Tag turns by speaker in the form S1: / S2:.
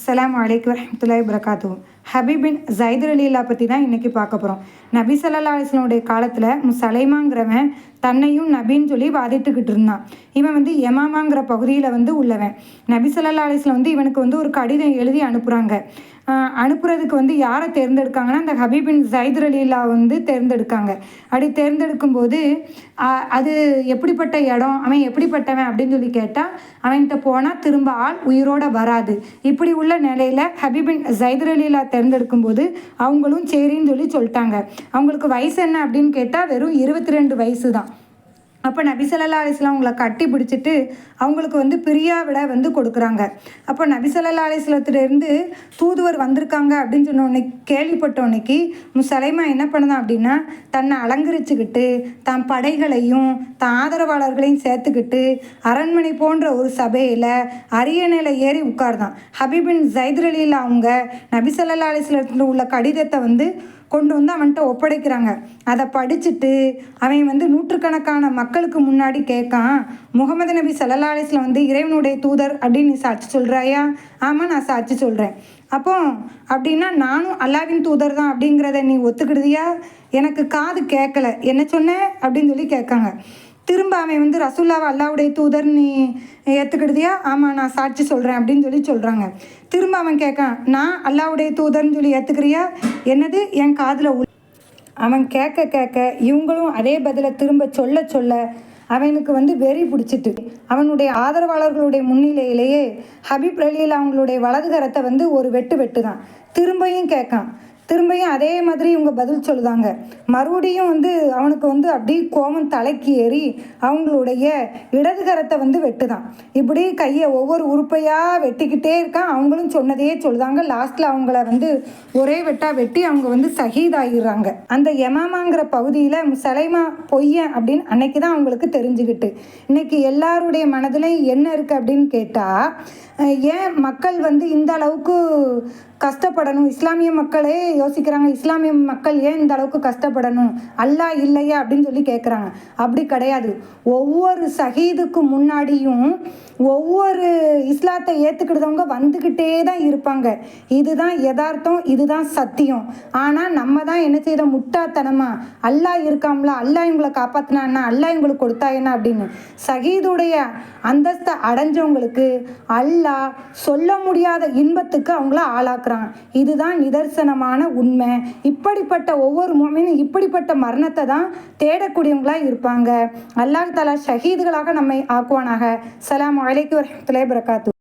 S1: அஸ்ஸலாமு அலைக்கும் வரஹ்மத்துல்லாஹி வபரகாத்துஹு. ஹபீப் பின் ஸைத் ரலியல்லாஹு பற்றி தான் இன்றைக்கி பார்க்க போகிறோம். நபி ஸல்லல்லாஹு அலைஹி வஸல்லம் காலத்தில் முசலைமாங்கிறவன் தன்னையும் நபின்னு சொல்லி வாதிட்டுக்கிட்டு இருந்தான். இவன் யமாமாங்கிற பகுதியில் உள்ளவன். நபி ஸல்லல்லாஹு அலைஹி வஸல்லம் இவனுக்கு ஒரு கடிதம் எழுதி அனுப்புகிறாங்க. அனுப்புறதுக்கு யாரை தேர்ந்தெடுக்காங்கன்னா அந்த ஹபீப் பின் ஸைத் ரலியல்லாஹு தேர்ந்தெடுக்காங்க. அப்படி தேர்ந்தெடுக்கும்போது அது எப்படிப்பட்ட இடம், அவன் எப்படிப்பட்டவன் அப்படின்னு சொல்லி கேட்டால் அவன்கிட்ட போனால் திரும்ப ஆள் உயிரோடு வராது. இப்படி உள்ள நிலையில் ஹபீப் பின் ஸைத் ரலியல்லாஹு தேர்ந்தெடுக்கும்போது அவங்களும் சரின்னு சொல்லிட்டாங்க. அவங்களுக்கு வயசு என்ன அப்படின்னு கேட்டால் வெறும் 22 வயசு தான். அப்போ நபி ஸல்லல்லாஹு அலைஹி வஸல்லம் அவங்கள கட்டி பிடிச்சிட்டு அவங்களுக்கு பிரியா விட கொடுக்குறாங்க. அப்போ நபி ஸல்லல்லாஹு அலைஹி வஸல்லத்திலேருந்து தூதுவர் வந்திருக்காங்க அப்படின்னு சொன்ன கேள்விப்பட்டோன்னைக்கு முசலைமா என்ன பண்ணுதான் அப்படின்னா தன்னை அலங்கரிச்சுக்கிட்டு தான் படைகளையும் தான் ஆதரவாளர்களையும் சேர்த்துக்கிட்டு அரண்மனை போன்ற ஒரு சபையில் அரியணையில் ஏறி உட்கார்தான். ஹபீப் பின் ஸைத் ரலியல்லாஹு அவங்க நபி ஸல்லல்லாஹு அலைஹி வஸல்லத்தில் உள்ள கடிதத்தை கொண்டு அவன்கிட்ட ஒப்படைக்கிறாங்க. அதை படிச்சுட்டு அவன் நூற்றுக்கணக்கான மக்களுக்கு முன்னாடி கேட்கான், முகமது நபி ஸல்லல்லாஹு அலைஹி வஸல்லம் இறைவனுடைய தூதர் அப்படின்னு நீ சாட்சி சொல்கிறாயா? ஆமாம், நான் சாட்சி சொல்கிறேன். அப்போ அப்படின்னா நானும் அல்லாவின் தூதர் தான் அப்படிங்கிறத நீ ஒத்துக்கிடுதியா? எனக்கு காது கேட்கல, என்ன சொன்ன அப்படின்னு சொல்லி கேட்காங்க. திரும்ப அவன் ரசூல்லாவை அல்லாவுடைய தூதர் நீ ஏற்றுக்கிடுதியா? ஆமாம், நான் சாட்சி சொல்கிறேன் அப்படின்னு சொல்கிறாங்க. திரும்ப அவன் கேட்கான், நான் அல்லாவுடைய தூதர்னு சொல்லி ஏற்றுக்கிறியா? என்னது என் காதில் அவன் கேட்க இவங்களும் அதே பதிலை திரும்ப சொல்ல அவனுக்கு வெறி பிடிச்சிட்டு அவனுடைய ஆதரவாளர்களுடைய முன்னிலையிலேயே ஹபீப் ரலியல்லாஹு அவங்களுடைய வலது கரத்தை ஒரு வெட்டு தான். திரும்பியும் கேட்கான். திரும்பியும் அதே மாதிரி இவங்க பதில் சொல்லுதாங்க. மறுபடியும் அவனுக்கு அப்படியே கோபம் தலைக்கு ஏறி அவங்களுடைய இடது கரத்தை வெட்டுதான். இப்படி கையை ஒவ்வொரு உறுப்பையாக வெட்டிக்கிட்டே இருக்கான். அவங்களும் சொன்னதையே சொல்லுதாங்க. லாஸ்ட்டில் அவங்கள ஒரே வெட்டி அவங்க ஷஹீதாகிடுறாங்க. அந்த யமாமாங்கிற பகுதியில் முசலைமா பொய்யன் அப்படின்னு அன்னைக்கு தான் அவங்களுக்கு தெரிஞ்சுக்கிட்டு. இன்னைக்கு எல்லாருடைய மனதிலையும் என்ன இருக்குது அப்படின்னு கேட்டால், ஏன் மக்கள் இந்த அளவுக்கு கஷ்டப்படணும்? இஸ்லாமிய மக்களே யோசிக்கிறாங்க, இஸ்லாமிய மக்கள் ஏன் இந்த அளவுக்கு கஷ்டப்படணும், அல்லாஹ் இல்லையா அப்படின்னு சொல்லி கேட்குறாங்க. அப்படி கிடையாது. ஒவ்வொரு ஷஹீதுக்கு முன்னாடியும் ஒவ்வொரு இஸ்லாத்தை ஏற்றுக்கிட்டவங்க வந்துக்கிட்டே தான் இருப்பாங்க. இதுதான் யதார்த்தம், இதுதான் சத்தியம். ஆனால் நம்ம தான் என்ன செய்த முட்டாத்தனமா, அல்லாஹ் இருக்காம்ல, அல்லாஹ் இவங்களை காப்பாற்றினான்னா, அல்லாஹ் இவங்களுக்கு கொடுத்தா என்ன அப்படின்னு ஷஹீதுடைய அந்தஸ்தை அடைஞ்சவங்களுக்கு அல்லாஹ் சொல்ல முடியாத இன்பத்துக்கு அவங்கள ஆளாக்குறாங்க. இதுதான் நிதர்சனமான உண்மை. இப்படிப்பட்ட ஒவ்வொரு முஃமினும் இப்படிப்பட்ட மரணத்தை தான் தேடக்கூடியவங்களாக இருப்பாங்க. அல்லாஹ் தஆலா ஷஹீதுகளாக நம்மை ஆக்குவானாக. ஸலாமு அலைக்கும் வரஹ்மத்துல்லாஹி வபரகாத்துஹு.